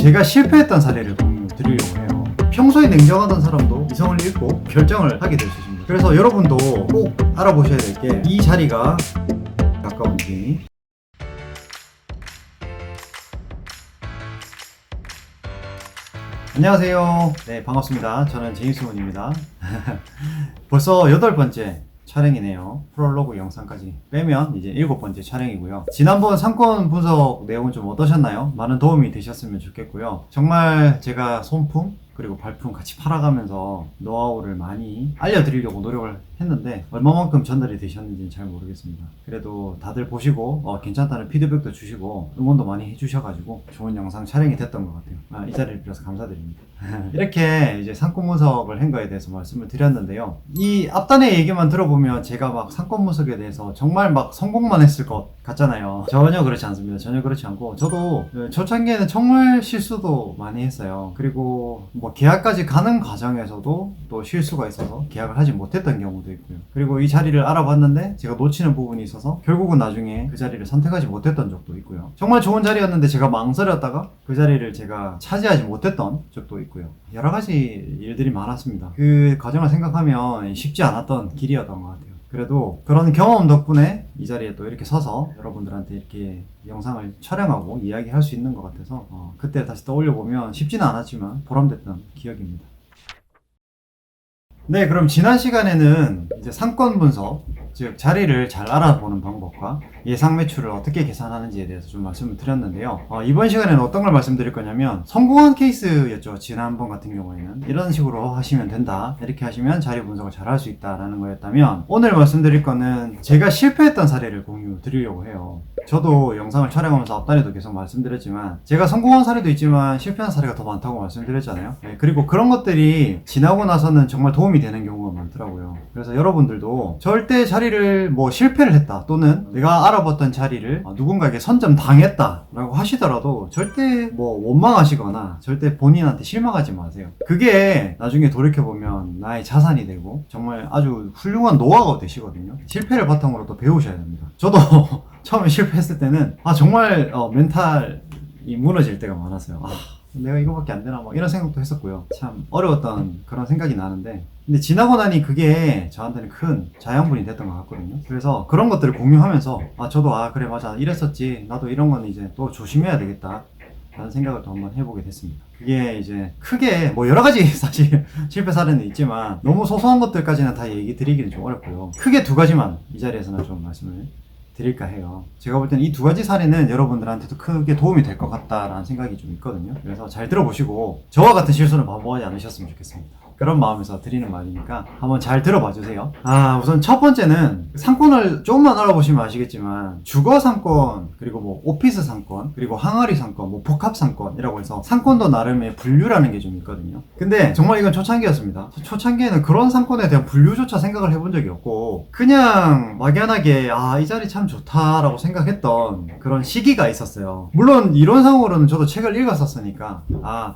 제가 실패했던 사례를 공유 드리려고 해요. 평소에 냉정하던 사람도 이성을 잃고 결정을 하게 될 수 있습니다. 그래서 여러분도 꼭 알아보셔야 될 게 이 자리가 가까운지. 안녕하세요. 네, 반갑습니다. 저는 제임스문입니다. 벌써 8번째 촬영이네요. 프롤로그 영상까지 빼면 이제 7번째 촬영이고요. 지난번 상권 분석 내용은 좀 어떠셨나요? 많은 도움이 되셨으면 좋겠고요. 정말 제가 손품 그리고 발품 같이 팔아가면서 노하우를 많이 알려드리려고 노력을 했는데 얼마만큼 전달이 되셨는지는 잘 모르겠습니다. 그래도 다들 보시고 괜찮다는 피드백도 주시고 응원도 많이 해주셔가지고 좋은 영상 촬영이 됐던 것 같아요. 이 자리를 빌어서 감사드립니다. 이렇게 이제 상권 분석을 한 거에 대해서 말씀을 드렸는데요. 이 앞단의 얘기만 들어보면 제가 막 상권 분석에 대해서 정말 막 성공만 했을 것 같잖아요. 전혀 그렇지 않습니다. 전혀 그렇지 않고 저도 초창기에는 정말 실수도 많이 했어요. 그리고 뭐 계약까지 가는 과정에서도 또 실수가 있어서 계약을 하지 못했던 경우도 있고요. 그리고 이 자리를 알아봤는데 제가 놓치는 부분이 있어서 결국은 나중에 그 자리를 선택하지 못했던 적도 있고요. 정말 좋은 자리였는데 제가 망설였다가 그 자리를 제가 차지하지 못했던 적도 있고요. 여러 가지 일들이 많았습니다. 그 과정을 생각하면 쉽지 않았던 길이었던 것 같아요. 그래도 그런 경험 덕분에 이 자리에 또 이렇게 서서 여러분들한테 이렇게 영상을 촬영하고 이야기할 수 있는 것 같아서 그때 다시 떠올려보면 쉽지는 않았지만 보람됐던 기억입니다. 네, 그럼 지난 시간에는 이제 상권 분석, 즉 자리를 잘 알아보는 방법과 예상 매출을 어떻게 계산하는지에 대해서 좀 말씀을 드렸는데요. 이번 시간에는 어떤 걸 말씀드릴 거냐면 성공한 케이스였죠. 지난번 같은 경우에는 이런 식으로 하시면 된다, 이렇게 하시면 자리 분석을 잘 할 수 있다라는 거였다면, 오늘 말씀드릴 거는 제가 실패했던 사례를 공유 드리려고 해요. 저도 영상을 촬영하면서 앞단에도 계속 말씀드렸지만 제가 성공한 사례도 있지만 실패한 사례가 더 많다고 말씀드렸잖아요. 네, 그리고 그런 것들이 지나고 나서는 정말 도움이 되는 경우가 많더라고요. 그래서 여러분들도 절대 자리를 뭐 실패를 했다 또는 내가 알아봤던 자리를 누군가에게 선점 당했다 라고 하시더라도 절대 뭐 원망하시거나 절대 본인한테 실망하지 마세요. 그게 나중에 돌이켜보면 나의 자산이 되고 정말 아주 훌륭한 노하우가 되시거든요. 실패를 바탕으로 또 배우셔야 됩니다. 저도 처음에 실패했을 때는 정말 멘탈이 무너질 때가 많았어요. 내가 이거밖에 안 되나 막 이런 생각도 했었고요. 참 어려웠던 그런 생각이 나는데, 근데 지나고 나니 그게 저한테는 큰 자양분이 됐던 것 같거든요. 그래서 그런 것들을 공유하면서 저도 그래 맞아 이랬었지, 나도 이런 건 이제 또 조심해야 되겠다 라는 생각을 또 한번 해보게 됐습니다. 그게 이제 크게 뭐 여러 가지 사실 실패 사례는 있지만 너무 소소한 것들까지는 다 얘기 드리기는 좀 어렵고요. 크게 두 가지만 이 자리에서는 좀 말씀을 드릴까 해요. 제가 볼 때는 이 두 가지 사례는 여러분들한테도 크게 도움이 될 것 같다라는 생각이 좀 있거든요. 그래서 잘 들어보시고 저와 같은 실수는 반복하지 않으셨으면 좋겠습니다. 그런 마음에서 드리는 말이니까 한번 잘 들어봐 주세요. 우선 첫 번째는 상권을 조금만 알아보시면 아시겠지만 주거 상권, 그리고 뭐 오피스 상권, 그리고 항아리 상권, 뭐 복합 상권이라고 해서 상권도 나름의 분류라는 게 좀 있거든요. 근데 정말 이건 초창기였습니다. 초창기에는 그런 상권에 대한 분류조차 생각을 해본 적이 없고 그냥 막연하게 이 자리 참 좋다라고 생각했던 그런 시기가 있었어요. 물론 이론상으로는 저도 책을 읽었었으니까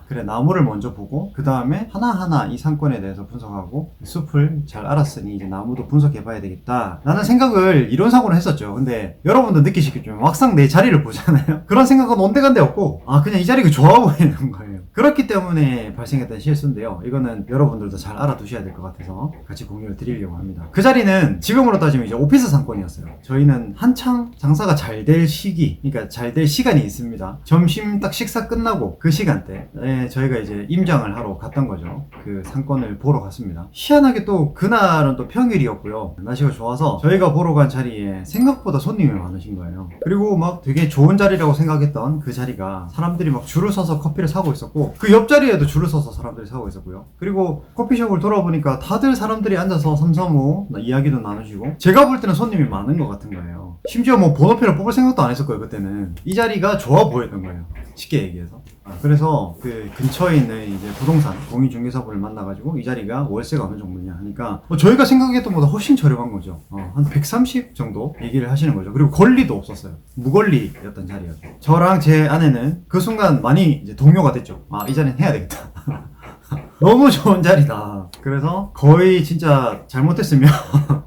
그래 나무를 먼저 보고 그 다음에 하나하나 이 상권에 대해서 분석하고 숲을 잘 알았으니 이제 나무도 분석해봐야 되겠다 라는 생각을 이론상으로 했었죠. 근데 여러분도 느끼시겠지만 막상 내 자리를 보잖아요. 그런 생각은 온데간데 없고 그냥 이 자리가 좋아 보이는 거예요. 그렇기 때문에 발생했던 실수인데요. 이거는 여러분들도 잘 알아두셔야 될 것 같아서 같이 공유를 드리려고 합니다. 그 자리는 지금으로 따지면 이제 오피스 상권이었어요. 저희는 한창 장사가 잘 될 시기, 그러니까 잘 될 시간이 있습니다. 점심 딱 식사 끝나고 그 시간대에 저희가 이제 임장을 하러 갔던 거죠. 그 상권을 보러 갔습니다. 희한하게 또 그날은 또 평일이었고요. 날씨가 좋아서 저희가 보러 간 자리에 생각보다 손님이 많으신 거예요. 그리고 막 되게 좋은 자리라고 생각했던 그 자리가 사람들이 막 줄을 서서 커피를 사고 있었고 그 옆자리에도 줄을 서서 사람들이 사고 있었고요. 그리고 커피숍을 돌아보니까 다들 사람들이 앉아서 삼삼오오 이야기도 나누시고 제가 볼 때는 손님이 많은 것 같은 거예요. 심지어 뭐 번호표를 뽑을 생각도 안 했을 거예요. 그때는 이 자리가 좋아 보였던 거예요. 쉽게 얘기해서. 그래서 그 근처에 있는 이제 부동산 공인중개사분을 만나가지고 이 자리가 월세가 어느 정도냐 하니까 저희가 생각했던 것보다 훨씬 저렴한 거죠. 한 130 정도 얘기를 하시는 거죠. 그리고 권리도 없었어요. 무권리였던 자리였고 저랑 제 아내는 그 순간 많이 이제 동요가 됐죠. 이 자리는 해야 되겠다. 너무 좋은 자리다. 그래서 거의 진짜 잘못했으면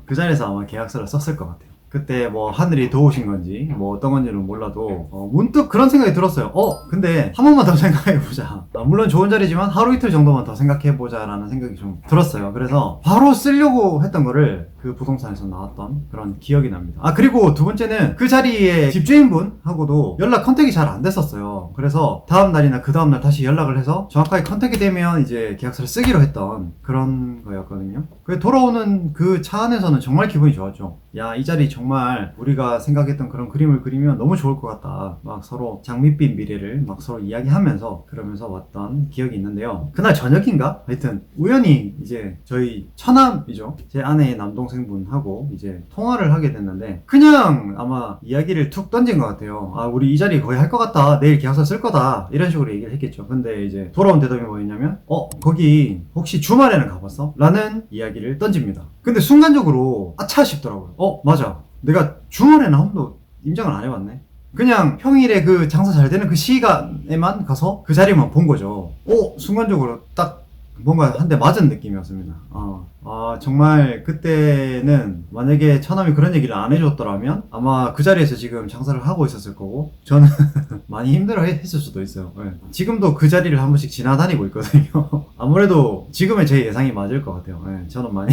그 자리에서 아마 계약서를 썼을 것 같아요. 그때 뭐 하늘이 더우신 건지 뭐 어떤 건지는 몰라도 문득 그런 생각이 들었어요. 근데 한 번만 더 생각해보자. 물론 좋은 자리지만 하루 이틀 정도만 더 생각해보자 라는 생각이 좀 들었어요. 그래서 바로 쓰려고 했던 거를 그 부동산에서 나왔던 그런 기억이 납니다. 그리고 두 번째는 그 자리에 집주인분하고도 연락 컨택이 잘 안 됐었어요. 그래서 다음날이나 그 다음날 다시 연락을 해서 정확하게 컨택이 되면 이제 계약서를 쓰기로 했던 그런 거였거든요. 돌아오는 그 차 안에서는 정말 기분이 좋았죠. 야, 이 자리 정말 우리가 생각했던 그런 그림을 그리면 너무 좋을 것 같다. 막 서로 장밋빛 미래를 막 서로 이야기하면서 그러면서 왔던 기억이 있는데요. 그날 저녁인가? 하여튼 우연히 이제 저희 처남이죠. 제 아내의 남동생분하고 이제 통화를 하게 됐는데 그냥 아마 이야기를 툭 던진 것 같아요. 우리 이 자리 거의 할 것 같다. 내일 계약서 쓸 거다. 이런 식으로 얘기를 했겠죠. 근데 이제 돌아온 대답이 뭐였냐면 거기 혹시 주말에는 가봤어? 라는 이야기를 던집니다. 근데 순간적으로 아차 싶더라고요. 맞아. 내가 주말에는 한 번도 임장을 안 해봤네. 그냥 평일에 그 장사 잘 되는 그 시간에만 가서 그 자리만 본 거죠. 순간적으로 딱 뭔가 한 대 맞은 느낌이었습니다. 정말 그때는 만약에 처남이 그런 얘기를 안 해줬더라면 아마 그 자리에서 지금 장사를 하고 있었을 거고 저는 많이 힘들어 했을 수도 있어요. 네. 지금도 그 자리를 한 번씩 지나다니고 있거든요. 아무래도 지금의 제 예상이 맞을 것 같아요. 네, 저는 많이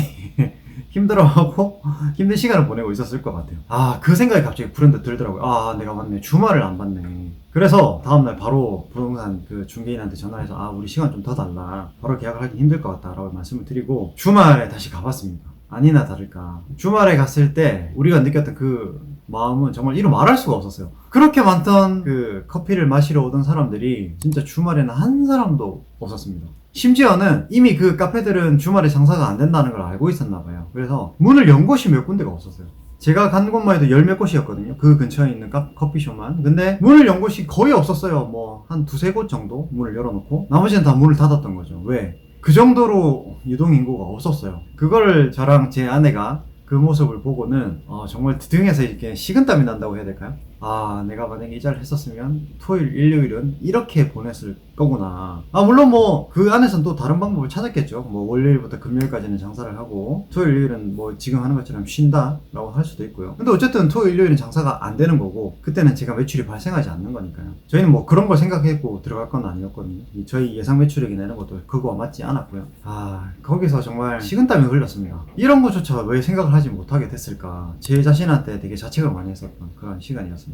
힘들어하고 힘든 시간을 보내고 있었을 것 같아요. 그 생각이 갑자기 불현듯 들더라고요. 내가 맞네. 주말을 안 봤네. 그래서 다음날 바로 부동산 그 중개인한테 전화해서 우리 시간 좀 더 달라. 바로 계약을 하기 힘들 것 같다 라고 말씀을 드리고 주말에 다시 가봤습니다. 아니나 다를까 주말에 갔을 때 우리가 느꼈던 그 마음은 정말 이루 말할 수가 없었어요. 그렇게 많던 그 커피를 마시러 오던 사람들이 진짜 주말에는 한 사람도 없었습니다. 심지어는 이미 그 카페들은 주말에 장사가 안 된다는 걸 알고 있었나 봐요. 그래서 문을 연 곳이 몇 군데가 없었어요. 제가 간 곳만 해도 열 몇 곳이었거든요. 그 근처에 있는 커피숍만. 근데 문을 연 곳이 거의 없었어요. 뭐 한 두세 곳 정도 문을 열어놓고 나머지는 다 문을 닫았던 거죠. 왜? 그 정도로 유동인구가 없었어요. 그걸 저랑 제 아내가 그 모습을 보고는 정말 등에서 이렇게 식은땀이 난다고 해야 될까요? 내가 만약에 이 자리를 했었으면 토요일, 일요일은 이렇게 보냈을 거구나. 물론 뭐 그 안에서는 또 다른 방법을 찾았겠죠. 뭐 월요일부터 금요일까지는 장사를 하고 토요일, 일요일은 뭐 지금 하는 것처럼 쉰다 라고 할 수도 있고요. 근데 어쨌든 토요일, 일요일은 장사가 안 되는 거고 그때는 제가 매출이 발생하지 않는 거니까요. 저희는 뭐 그런 걸 생각했고 들어갈 건 아니었거든요. 저희 예상 매출액이나 이런 것도 그거와 맞지 않았고요. 거기서 정말 식은땀이 흘렀습니다. 이런 것조차 왜 생각을 하지 못하게 됐을까. 제 자신한테 되게 자책을 많이 했었던 그런 시간이었습니다.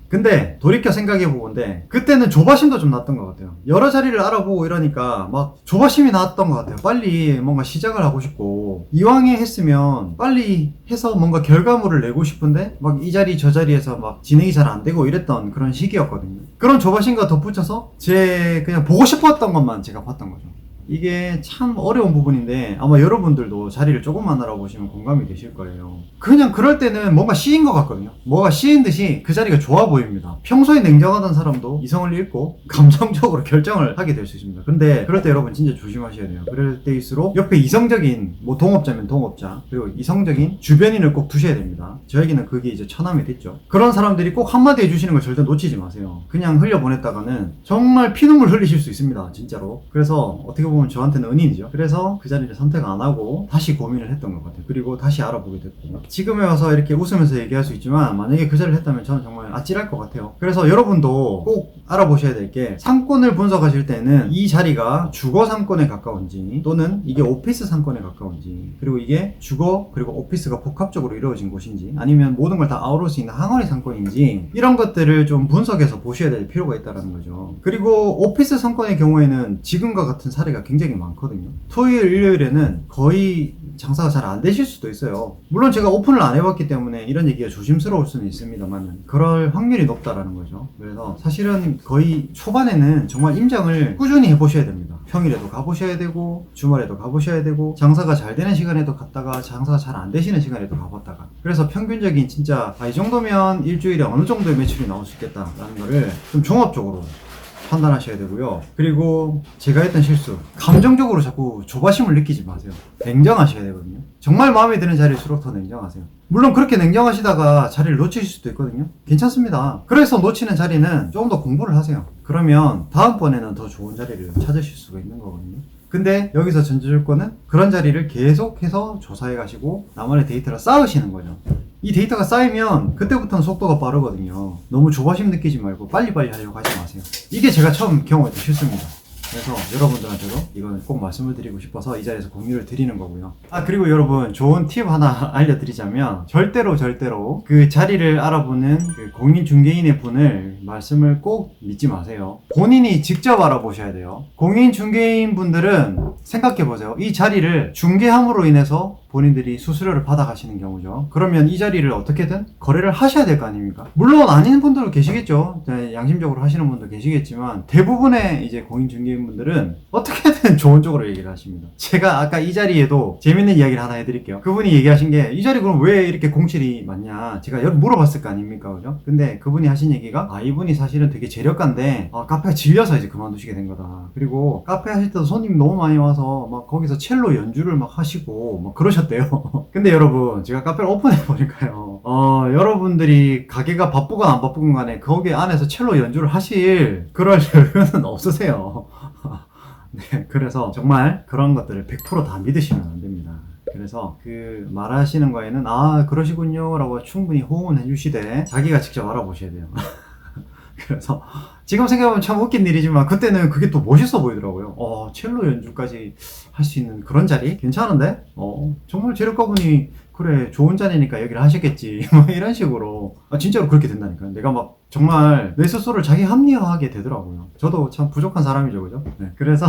근데 돌이켜 생각해보건데 그때는 조바심도 좀 났던 것 같아요. 여러 자리를 알아보고 이러니까 막 조바심이 났던 것 같아요. 빨리 뭔가 시작을 하고 싶고 이왕에 했으면 빨리 해서 뭔가 결과물을 내고 싶은데 막 이 자리 저 자리에서 막 진행이 잘 안 되고 이랬던 그런 시기였거든요. 그런 조바심과 덧붙여서 제 그냥 보고 싶었던 것만 제가 봤던 거죠. 이게 참 어려운 부분인데 아마 여러분들도 자리를 조금만 알아보시면 공감이 되실 거예요. 그냥 그럴 때는 뭔가 씌인 것 같거든요. 뭐가 씌인 듯이 그 자리가 좋아 보입니다. 평소에 냉정하던 사람도 이성을 잃고 감정적으로 결정을 하게 될 수 있습니다. 근데 그럴 때 여러분 진짜 조심하셔야 돼요. 그럴 때일수록 옆에 이성적인 뭐 동업자면 동업자 그리고 이성적인 주변인을 꼭 두셔야 됩니다. 저에게는 그게 이제 처남이 됐죠. 그런 사람들이 꼭 한마디 해주시는 걸 절대 놓치지 마세요. 그냥 흘려보냈다가는 정말 피눈물 흘리실 수 있습니다. 진짜로. 그래서 어떻게 보면 저한테는 은인이죠. 그래서 그 자리를 선택 안 하고 다시 고민을 했던 것 같아요. 그리고 다시 알아보게 됐고 지금에 와서 이렇게 웃으면서 얘기할 수 있지만 만약에 그 자리를 했다면 저는 정말 아찔할 것 같아요. 그래서 여러분도 꼭 알아보셔야 될 게 상권을 분석하실 때는 이 자리가 주거 상권에 가까운지 또는 이게 오피스 상권에 가까운지 그리고 이게 주거 그리고 오피스가 복합적으로 이루어진 곳인지 아니면 모든 걸 다 아우를 수 있는 항아리 상권인지 이런 것들을 좀 분석해서 보셔야 될 필요가 있다는 거죠. 그리고 오피스 상권의 경우에는 지금과 같은 사례가 굉장히 많거든요. 토요일, 일요일에는 거의 장사가 잘 안 되실 수도 있어요. 물론 제가 오픈을 안 해봤기 때문에 이런 얘기가 조심스러울 수는 있습니다만 그럴 확률이 높다라는 거죠. 그래서 사실은 거의 초반에는 정말 임장을 꾸준히 해보셔야 됩니다. 평일에도 가보셔야 되고 주말에도 가보셔야 되고 장사가 잘 되는 시간에도 갔다가 장사가 잘 안 되시는 시간에도 가봤다가 그래서 평균적인 진짜 이 정도면 일주일에 어느 정도의 매출이 나올 수 있겠다라는 거를 좀 종합적으로 판단하셔야 되고요. 그리고 제가 했던 실수 감정적으로 자꾸 조바심을 느끼지 마세요. 냉정하셔야 되거든요. 정말 마음에 드는 자리일수록 더 냉정하세요. 물론 그렇게 냉정하시다가 자리를 놓치실 수도 있거든요. 괜찮습니다. 그래서 놓치는 자리는 조금 더 공부를 하세요. 그러면 다음번에는 더 좋은 자리를 찾으실 수가 있는 거거든요. 근데 여기서 전제조건은 그런 자리를 계속해서 조사해 가시고 나만의 데이터를 쌓으시는 거죠. 이 데이터가 쌓이면 그때부터는 속도가 빠르거든요. 너무 조바심 느끼지 말고 빨리빨리 하려고 하지 마세요. 이게 제가 처음 경험했던 실수입니다. 그래서 여러분들한테도 이건 꼭 말씀을 드리고 싶어서 이 자리에서 공유를 드리는 거고요. 그리고 여러분, 좋은 팁 하나 알려드리자면 절대로 그 자리를 알아보는 그 공인중개인의 분을 말씀을 꼭 믿지 마세요. 본인이 직접 알아보셔야 돼요. 공인중개인 분들은 생각해보세요. 이 자리를 중개함으로 인해서 본인들이 수수료를 받아가시는 경우죠. 그러면 이 자리를 어떻게든 거래를 하셔야 될 거 아닙니까? 물론 아닌 분들도 계시겠죠. 양심적으로 하시는 분도 계시겠지만 대부분의 이제 공인중개인분들은 어떻게든 좋은 쪽으로 얘기를 하십니다. 제가 아까 이 자리에도 재밌는 이야기를 하나 해드릴게요. 그분이 얘기하신 게 이 자리 그럼 왜 이렇게 공실이 많냐 제가 물어봤을 거 아닙니까? 그죠? 근데 그분이 하신 얘기가 이분이 사실은 되게 재력가인데 카페가 질려서 이제 그만두시게 된 거다. 그리고 카페 하실 때도 손님 너무 많이 와서 막 거기서 첼로 연주를 막 하시고 막 그러셨대요. 근데 여러분, 제가 카페를 오픈해 보니까요, 여러분들이 가게가 바쁘건 안 바쁘건 간에 거기 안에서 첼로 연주를 하실 그럴 여유는 없으세요. 네, 그래서 정말 그런 것들을 100% 다 믿으시면 안 됩니다. 그래서 그 말하시는 거에는 그러시군요 라고 충분히 호응을 해주시되 자기가 직접 알아보셔야 돼요. 그래서 지금 생각해보면 참 웃긴 일이지만 그때는 그게 또 멋있어 보이더라고요. 첼로 연주까지 할 수 있는 그런 자리? 괜찮은데? 정말 재력가분이 그래 좋은 자리니까 여기를 하셨겠지 뭐 이런 식으로 진짜로 그렇게 된다니까요. 내가 막 정말 내 스스로를 자기 합리화하게 되더라고요. 저도 참 부족한 사람이죠, 그죠? 네. 그래서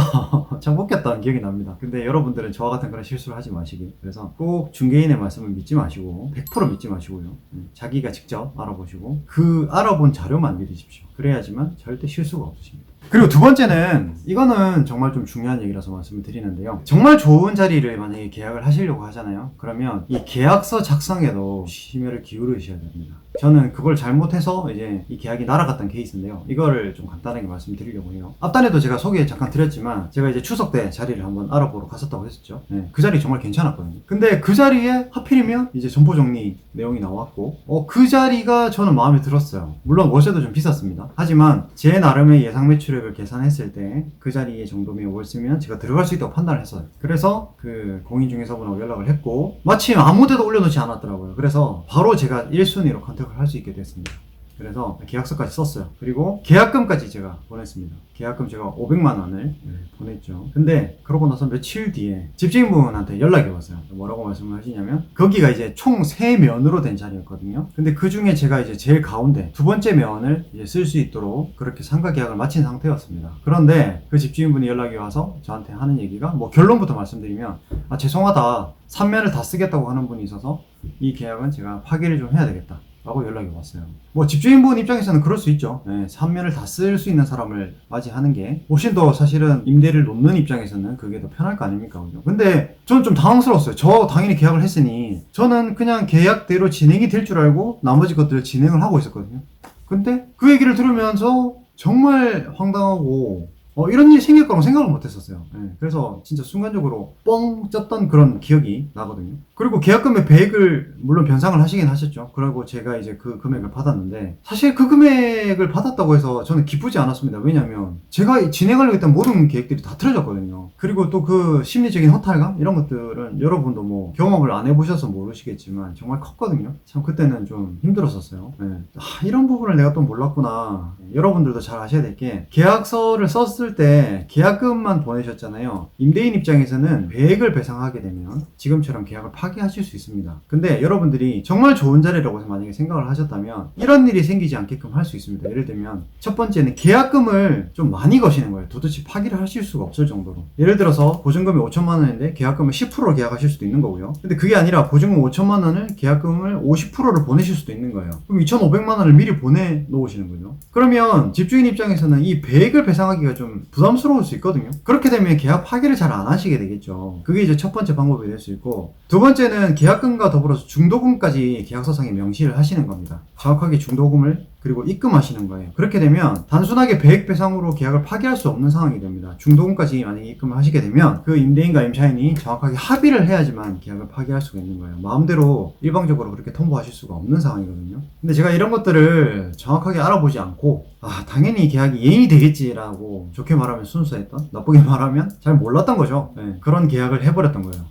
참 웃겼던 기억이 납니다. 근데 여러분들은 저와 같은 그런 실수를 하지 마시기. 그래서 꼭 중개인의 말씀을 믿지 마시고 100% 믿지 마시고요. 자기가 직접 알아보시고 그 알아본 자료만 믿으십시오. 그래야지만 절대 실수가 없으십니다. 그리고 두 번째는, 이거는 정말 좀 중요한 얘기라서 말씀을 드리는데요. 정말 좋은 자리를 만약에 계약을 하시려고 하잖아요. 그러면 이 계약서 작성에도 심혈을 기울이셔야 됩니다. 저는 그걸 잘못해서 이제 이 계약이 날아갔던 케이스인데요. 이거를 좀 간단하게 말씀드리려고 해요. 앞단에도 제가 소개 잠깐 드렸지만 제가 이제 추석 때 자리를 한번 알아보러 갔었다고 했었죠. 네, 그 자리 정말 괜찮았거든요. 근데 그 자리에 하필이면 이제 점포 정리 내용이 나왔고 그 자리가 저는 마음에 들었어요. 물론 월세도 좀 비쌌습니다. 하지만 제 나름의 예상 매출액을 계산했을 때 그 자리에 정도면 월세면 제가 들어갈 수 있다고 판단을 했어요. 그래서 그 공인중개사분하고 연락을 했고 마침 아무 데도 올려놓지 않았더라고요. 그래서 바로 제가 1순위로 컨택을 할 수 있게 됐습니다. 그래서 계약서까지 썼어요. 그리고 계약금까지 제가 보냈습니다. 계약금 제가 500만 원을 보냈죠. 근데 그러고 나서 며칠 뒤에 집주인분한테 연락이 왔어요. 뭐라고 말씀을 하시냐면 거기가 이제 총 3면으로 된 자리였거든요. 근데 그 중에 제가 이제 제일 가운데 두 번째 면을 이제 쓸 수 있도록 그렇게 상가 계약을 마친 상태였습니다. 그런데 그 집주인분이 연락이 와서 저한테 하는 얘기가 결론부터 말씀드리면 죄송하다. 3면을 다 쓰겠다고 하는 분이 있어서 이 계약은 제가 파기를 좀 해야 되겠다 라고 연락이 왔어요. 집주인분 입장에서는 그럴 수 있죠. 3면을 다 쓸 수 있는 사람을 맞이하는 게 훨씬 더 사실은 임대를 놓는 입장에서는 그게 더 편할 거 아닙니까? 그죠? 근데 저는 좀 당황스러웠어요. 저 당연히 계약을 했으니 저는 그냥 계약대로 진행이 될 줄 알고 나머지 것들을 진행을 하고 있었거든요. 근데 그 얘기를 들으면서 정말 황당하고 이런 일이 생길 거라고 생각을 못 했었어요. 그래서 진짜 순간적으로 뻥 쪘던 그런 기억이 나거든요. 그리고 계약금의 배액을 물론 변상을 하시긴 하셨죠. 그리고 제가 이제 그 금액을 받았는데 사실 그 금액을 받았다고 해서 저는 기쁘지 않았습니다. 왜냐면 제가 진행하려고 했던 모든 계획들이 다 틀어졌거든요. 그리고 또 그 심리적인 허탈감 이런 것들은 여러분도 경험을 안 해보셔서 모르시겠지만 정말 컸거든요. 참 그때는 좀 힘들었었어요. 이런 부분을 내가 또 몰랐구나. 여러분들도 잘 아셔야 될 게 계약서를 썼을 때 계약금만 보내셨잖아요. 임대인 입장에서는 배액을 배상하게 되면 지금처럼 계약을 파기하실 수 있습니다. 근데 여러분들이 정말 좋은 자리라고 만약에 생각을 하셨다면 이런 일이 생기지 않게끔 할 수 있습니다. 예를 들면 첫 번째는 계약금을 좀 많이 거시는 거예요. 도대체 파기를 하실 수가 없을 정도로. 예를 들어서 보증금이 5천만 원인데 계약금을 10%로 계약하실 수도 있는 거고요. 근데 그게 아니라 보증금 5천만 원을 계약금을 50%를 보내실 수도 있는 거예요. 그럼 2,500만 원을 미리 보내 놓으시는 거죠. 그러면 집주인 입장에서는 이 배액을 배상하기가 좀 부담스러울 수 있거든요. 그렇게 되면 계약 파기를 잘 안 하시게 되겠죠. 그게 이제 첫 번째 방법이 될 수 있고, 두 번째는 계약금과 더불어서 중도금까지 계약서상에 명시를 하시는 겁니다. 정확하게 중도금을 그리고 입금하시는 거예요. 그렇게 되면 단순하게 배액 배상으로 계약을 파기할 수 없는 상황이 됩니다. 중도금까지 만약에 입금을 하시게 되면 그 임대인과 임차인이 정확하게 합의를 해야지만 계약을 파기할 수가 있는 거예요. 마음대로 일방적으로 그렇게 통보하실 수가 없는 상황이거든요. 근데 제가 이런 것들을 정확하게 알아보지 않고 당연히 계약이 예인이 되겠지라고 좋게 말하면 순수했던, 나쁘게 말하면 잘 몰랐던 거죠. 그런 계약을 해버렸던 거예요.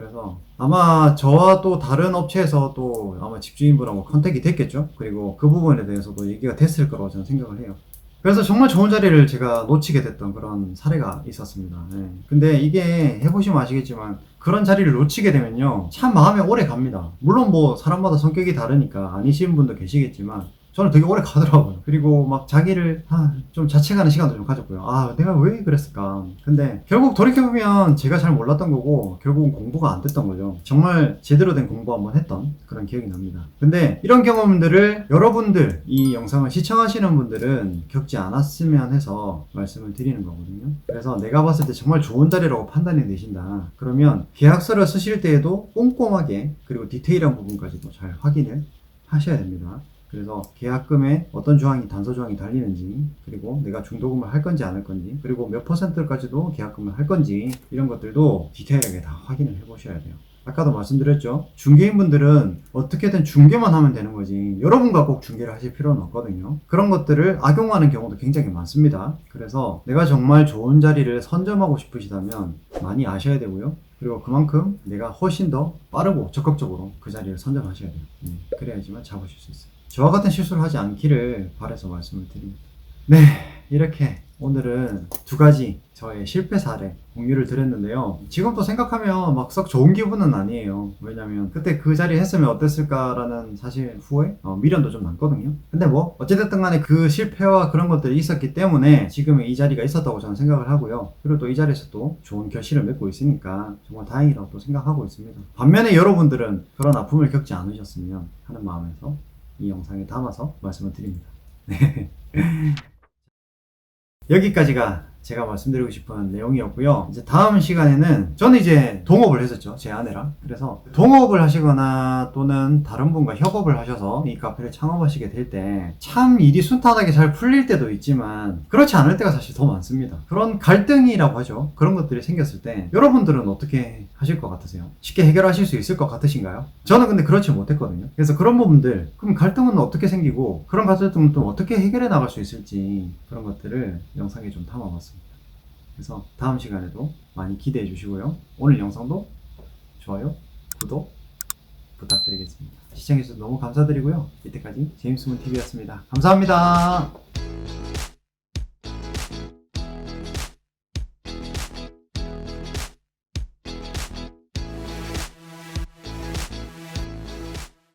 그래서 아마 저와 또 다른 업체에서 또 아마 집주인분하고 컨택이 됐겠죠. 그리고 그 부분에 대해서도 얘기가 됐을 거라고 저는 생각을 해요. 그래서 정말 좋은 자리를 제가 놓치게 됐던 그런 사례가 있었습니다. 네. 근데 이게 해보시면 아시겠지만 그런 자리를 놓치게 되면요 참 마음에 오래 갑니다. 물론 뭐 사람마다 성격이 다르니까 아니신 분도 계시겠지만 저는 되게 오래 가더라고요. 그리고 막 자기를 좀 자책하는 시간도 좀 가졌고요. 아, 내가 왜 그랬을까? 근데 결국 돌이켜보면 제가 잘 몰랐던 거고 결국은 공부가 안 됐던 거죠. 정말 제대로 된 공부 한번 했던 그런 기억이 납니다. 근데 이런 경험들을 여러분들, 이 영상을 시청하시는 분들은 겪지 않았으면 해서 말씀을 드리는 거거든요. 그래서 내가 봤을 때 정말 좋은 자리라고 판단이 되신다. 그러면 계약서를 쓰실 때에도 꼼꼼하게 그리고 디테일한 부분까지도 잘 확인을 하셔야 됩니다. 그래서 계약금에 어떤 조항이 단서 조항이 달리는지, 그리고 내가 중도금을 할 건지 안 할 건지, 그리고 몇 %까지도 계약금을 할 건지, 이런 것들도 디테일하게 다 확인을 해 보셔야 돼요. 아까도 말씀드렸죠. 중개인분들은 어떻게든 중개만 하면 되는 거지 여러분과 꼭 중개를 하실 필요는 없거든요. 그런 것들을 악용하는 경우도 굉장히 많습니다. 그래서 내가 정말 좋은 자리를 선점하고 싶으시다면 많이 아셔야 되고요. 그리고 그만큼 내가 훨씬 더 빠르고 적극적으로 그 자리를 선점하셔야 돼요. 그래야지만 잡으실 수 있어요. 저와 같은 실수를 하지 않기를 바라서 말씀을 드립니다. 네, 이렇게 오늘은 두 가지 저의 실패 사례 공유를 드렸는데요. 지금 또 생각하면 막 썩 좋은 기분은 아니에요. 왜냐면 그때 그 자리 했으면 어땠을까라는 사실 후회, 미련도 좀 남거든요. 근데 뭐 어찌됐든 간에 그 실패와 그런 것들이 있었기 때문에 지금의 이 자리가 있었다고 저는 생각을 하고요. 그리고 또 이 자리에서 또 좋은 결실을 맺고 있으니까 정말 다행이라고 또 생각하고 있습니다. 반면에 여러분들은 그런 아픔을 겪지 않으셨으면 하는 마음에서 이 영상에 담아서 말씀을 드립니다. 네. 여기까지가 제가 말씀드리고 싶은 내용이었고요. 이제 다음 시간에는 저는 이제 동업을 했었죠. 제 아내랑. 그래서 동업을 하시거나 또는 다른 분과 협업을 하셔서 이 카페를 창업하시게 될 때 참 일이 순탄하게 잘 풀릴 때도 있지만 그렇지 않을 때가 사실 더 많습니다. 그런 갈등이라고 하죠. 그런 것들이 생겼을 때 여러분들은 어떻게 하실 것 같으세요? 쉽게 해결하실 수 있을 것 같으신가요? 저는 근데 그렇지 못했거든요. 그래서 그런 부분들, 그럼 갈등은 어떻게 생기고 그런 갈등은 또 어떻게 해결해 나갈 수 있을지 그런 것들을 영상에 좀 담아봤습니다. 그래서 다음 시간에도 많이 기대해 주시고요. 오늘 영상도 좋아요, 구독 부탁드리겠습니다. 시청해주셔서 너무 감사드리고요. 이때까지 제임스문TV였습니다. 감사합니다.